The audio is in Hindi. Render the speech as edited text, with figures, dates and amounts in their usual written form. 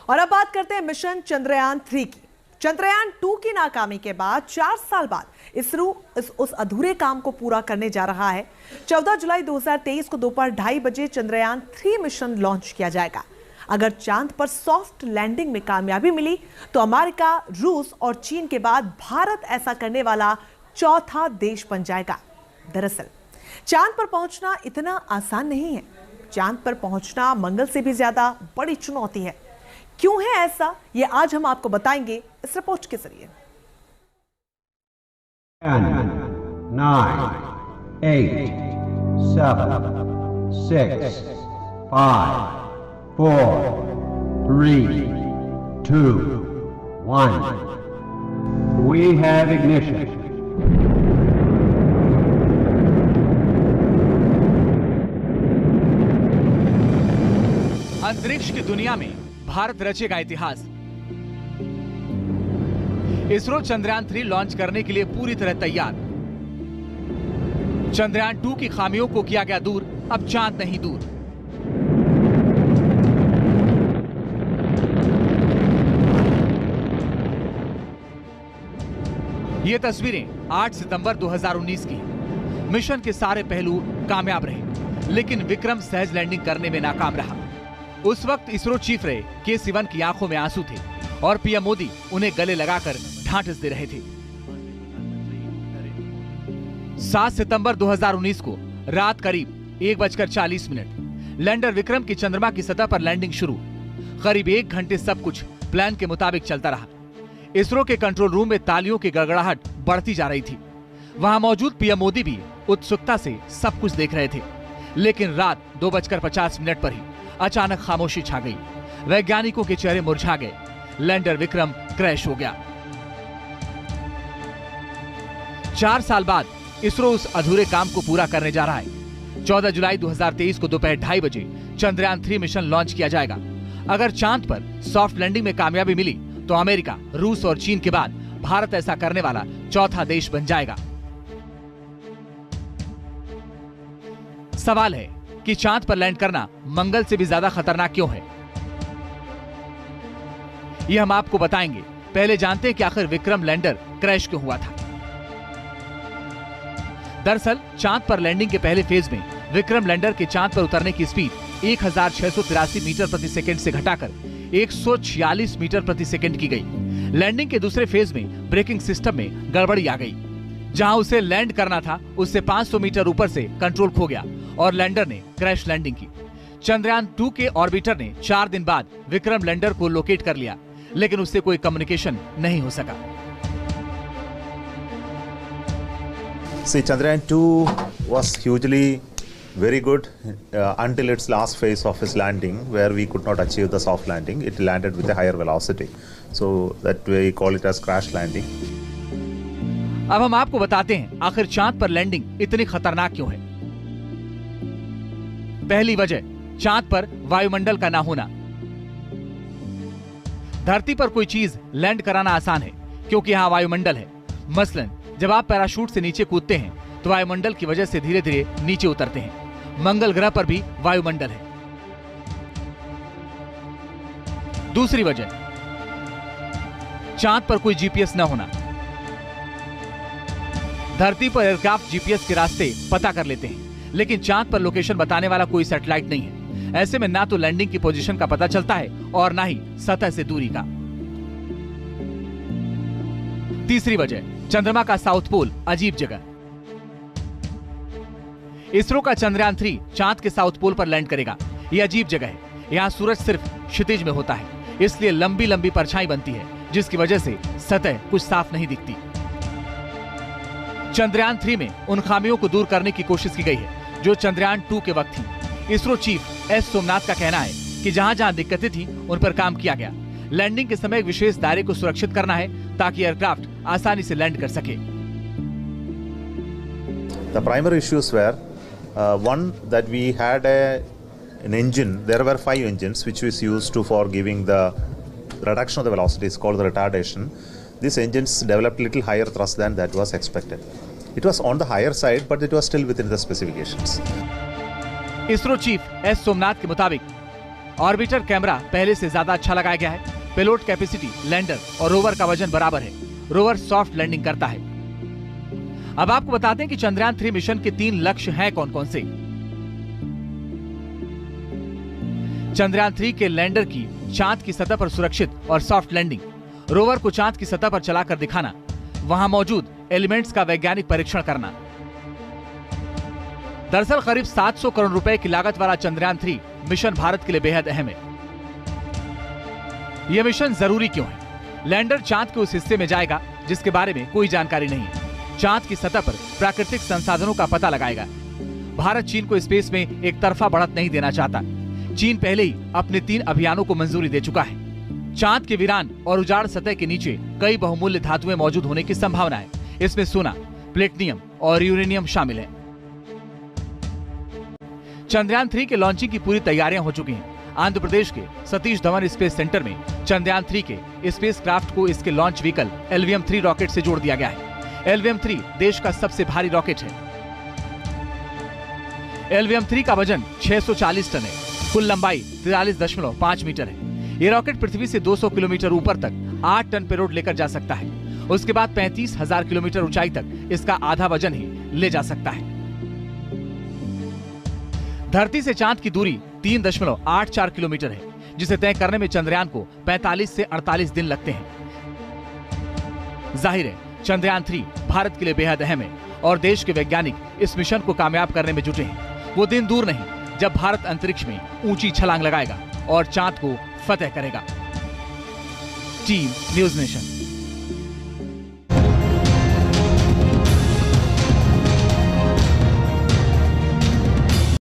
और अब बात करते हैं मिशन चंद्रयान 3 की। चंद्रयान 2 की नाकामी के बाद 4 साल बाद इसरो उस अधूरे काम को पूरा करने जा रहा है। 14 जुलाई 2023 को दोपहर 2:30 बजे चंद्रयान 3 मिशन लॉन्च किया जाएगा। अगर चांद पर सॉफ्ट लैंडिंग में कामयाबी मिली तो अमेरिका, रूस और चीन के बाद भारत ऐसा करने वाला चौथा देश बन जाएगा। दरअसल चांद पर पहुंचना इतना आसान नहीं है। चांद पर पहुंचना मंगल से भी ज्यादा बड़ी चुनौती है। क्यों है ऐसा, ये आज हम आपको बताएंगे इस रिपोर्ट के जरिए। 10, 9, 8, 7, 6, 5, 4, 3, 2, 1. We have ignition. अंतरिक्ष की दुनिया में भारत रचेगा इतिहास। इसरो चंद्रयान 3 लॉन्च करने के लिए पूरी तरह तैयार। चंद्रयान 2 की खामियों को किया गया दूर, अब चांद नहीं दूर। ये तस्वीरें 8 सितंबर 2019 की। मिशन के सारे पहलू कामयाब रहे, लेकिन विक्रम सहज लैंडिंग करने में नाकाम रहा। उस वक्त इसरो चीफ रहे के सिवन की आंखों में आंसू थे और पीएम मोदी उन्हें गले लगाकर ढांढस दे रहे थे। 7 सितंबर 2019 को रात करीब 1:40 लैंडर विक्रम की चंद्रमा की सतह पर लैंडिंग शुरू। करीब 1 घंटे सब कुछ प्लान के मुताबिक चलता रहा। इसरो के कंट्रोल रूम में तालियों की गड़गड़ाहट बढ़ती जा रही थी। वहां मौजूद पीएम मोदी भी उत्सुकता से सब कुछ देख रहे थे। लेकिन रात 2:50 पर ही अचानक खामोशी छा गई। वैज्ञानिकों के चेहरे मुरझा गए। लैंडर विक्रम क्रैश हो गया। 4 साल बाद इसरो उस अधूरे काम को पूरा करने जा रहा है। 14 जुलाई 2023 को दोपहर 2:30 बजे चंद्रयान 3 मिशन लॉन्च किया जाएगा। अगर चांद पर सॉफ्ट लैंडिंग में कामयाबी मिली तो अमेरिका, रूस और चीन के बाद भारत ऐसा करने वाला चौथा देश बन जाएगा। सवाल है कि चांद पर लैंड करना मंगल से भी ज्यादा खतरनाक क्यों है? यह हम आपको बताएंगे। पहले जानते हैं कि आखिर विक्रम लैंडर क्रैश क्यों हुआ था। दरअसल चांद पर लैंडिंग के पहले फेज में विक्रम लैंडर के चांद पर उतरने की स्पीड 1683 मीटर प्रति सेकंड से घटाकर 146 मीटर प्रति सेकंड की गई। लैंडिंग के दूसरे फेज में ब्रेकिंग सिस्टम में गड़बड़ी आ गई। जहां उसे लैंड करना था उससे 500 मीटर ऊपर से कंट्रोल खो गया और लैंडर ने क्रैश लैंडिंग की। चंद्रयान 2 के ऑर्बिटर ने 4 दिन बाद विक्रम लैंडर को लोकेट कर लिया, लेकिन उससे कोई कम्युनिकेशन नहीं हो सका। See, Chandrayaan 2 was hugely very good until its last phase of its landing, where we could not achieve the soft landing. It landed with a higher velocity, so that we call it as crash landing. अब हम आपको बताते हैं आखिर चांद पर लैंडिंग इतनी खतरनाक क्यों है। पहली वजह, चांद पर वायुमंडल का ना होना। धरती पर कोई चीज लैंड कराना आसान है क्योंकि यहाँ वायुमंडल है। मसलन जब आप पैराशूट से नीचे कूदते हैं तो वायुमंडल की वजह से धीरे धीरे नीचे उतरते हैं। मंगल ग्रह पर भी वायुमंडल है। दूसरी वजह, चांद पर कोई जीपीएस न होना। धरती पर एयरक्राफ्ट जीपीएस के रास्ते पता कर लेते हैं, लेकिन चांद पर लोकेशन बताने वाला कोई सैटेलाइट नहीं है। ऐसे में ना तो लैंडिंग की पोजीशन का पता चलता है और ना ही सतह से दूरी का। तीसरी वजह, चंद्रमा का साउथ पोल अजीब जगह। इसरो का चंद्रयान 3 चांद के साउथ पोल पर लैंड करेगा। यह अजीब जगह है। यहाँ सूरज सिर्फ क्षितिज में होता है, इसलिए लंबी लंबी परछाई बनती है, जिसकी वजह से सतह कुछ साफ नहीं दिखती। चंद्रयान 3 में उन खामियों को दूर करने की कोशिश की गई है जो चंद्रयान 2 के वक्त थी। इसरो चीफ एस सोमनाथ का कहना है कि जहां जहां दिक्कतें थी उन पर काम किया गया। लैंडिंग के समय एक विशेष दायरे को सुरक्षित करना है ताकि एयरक्राफ्ट आसानी से लैंड कर सके। The primary issues were one, that we had an engine. There were 5 engines which was used for giving the reduction of the velocity. It's called the retardation. These engines developed little higher thrust than that was expected. It was on the higher side, but it was still within the specifications. ISRO chief S Somnath के मुताबिक ऑर्बिटर कैमरा पहले से ज्यादा अच्छा लगाया गया है। पेलोड कैपेसिटी, लैंडर और रोवर का वजन बराबर है। रोवर सॉफ्ट लैंडिंग करता है। अब आपको बताते हैं कि चंद्रयान 3 मिशन के 3 लक्ष्य हैं कौन कौन से। चंद्रयान 3 के लैंडर की चांद की सतह पर सुरक्षित और सॉफ्ट लैंडिंग, रोवर को चांद की सतह पर चलाकर दिखाना, वहां मौजूद एलिमेंट्स का वैज्ञानिक परीक्षण करना। दरअसल करीब 700 करोड़ रुपए की लागत वाला चंद्रयान 3 मिशन भारत के लिए बेहद अहम है। यह मिशन जरूरी क्यों है? लैंडर चांद के उस हिस्से में जाएगा जिसके बारे में कोई जानकारी नहीं है। चांद की सतह पर प्राकृतिक संसाधनों का पता लगाएगा। भारत चीन को स्पेस में एक तरफा बढ़त नहीं देना चाहता। चीन पहले ही अपने 3 अभियानों को मंजूरी दे चुका है। चांद के वीरान और उजाड़ सतह के नीचे कई बहुमूल्य धातुएं मौजूद होने की संभावना है। इसमें सोना, प्लेटिनियम और यूरेनियम शामिल है। चंद्रयान 3 के लॉन्चिंग की पूरी तैयारियां हो चुकी हैं। आंध्र प्रदेश के सतीश धवन स्पेस सेंटर में चंद्रयान 3 के स्पेसक्राफ्ट को इसके लॉन्च व्हीकल LVM-3 रॉकेट से जोड़ दिया गया है। LVM-3 देश का सबसे भारी रॉकेट है। LVM-3 का वजन 640 टन है। कुल लंबाई 43.5 मीटर है। ये रॉकेट पृथ्वी से 200 किलोमीटर ऊपर तक 8 टन पेलोड लेकर जा सकता है। उसके बाद 35,000 किलोमीटर ऊंचाई तक इसका आधा वजन ही ले जा सकता है। धरती से चांद की दूरी 3.84 किलोमीटर है, जिसे तय करने में चंद्रयान को 45 से 48 दिन लगते हैं। जाहिर है चंद्रयान 3 भारत के लिए बेहद अहम है और देश के वैज्ञानिक इस मिशन को कामयाब करने में जुटे हैं। वो दिन दूर नहीं जब भारत अंतरिक्ष में ऊंची छलांग लगाएगा और चांद को फतेह करेगा। Team news nation.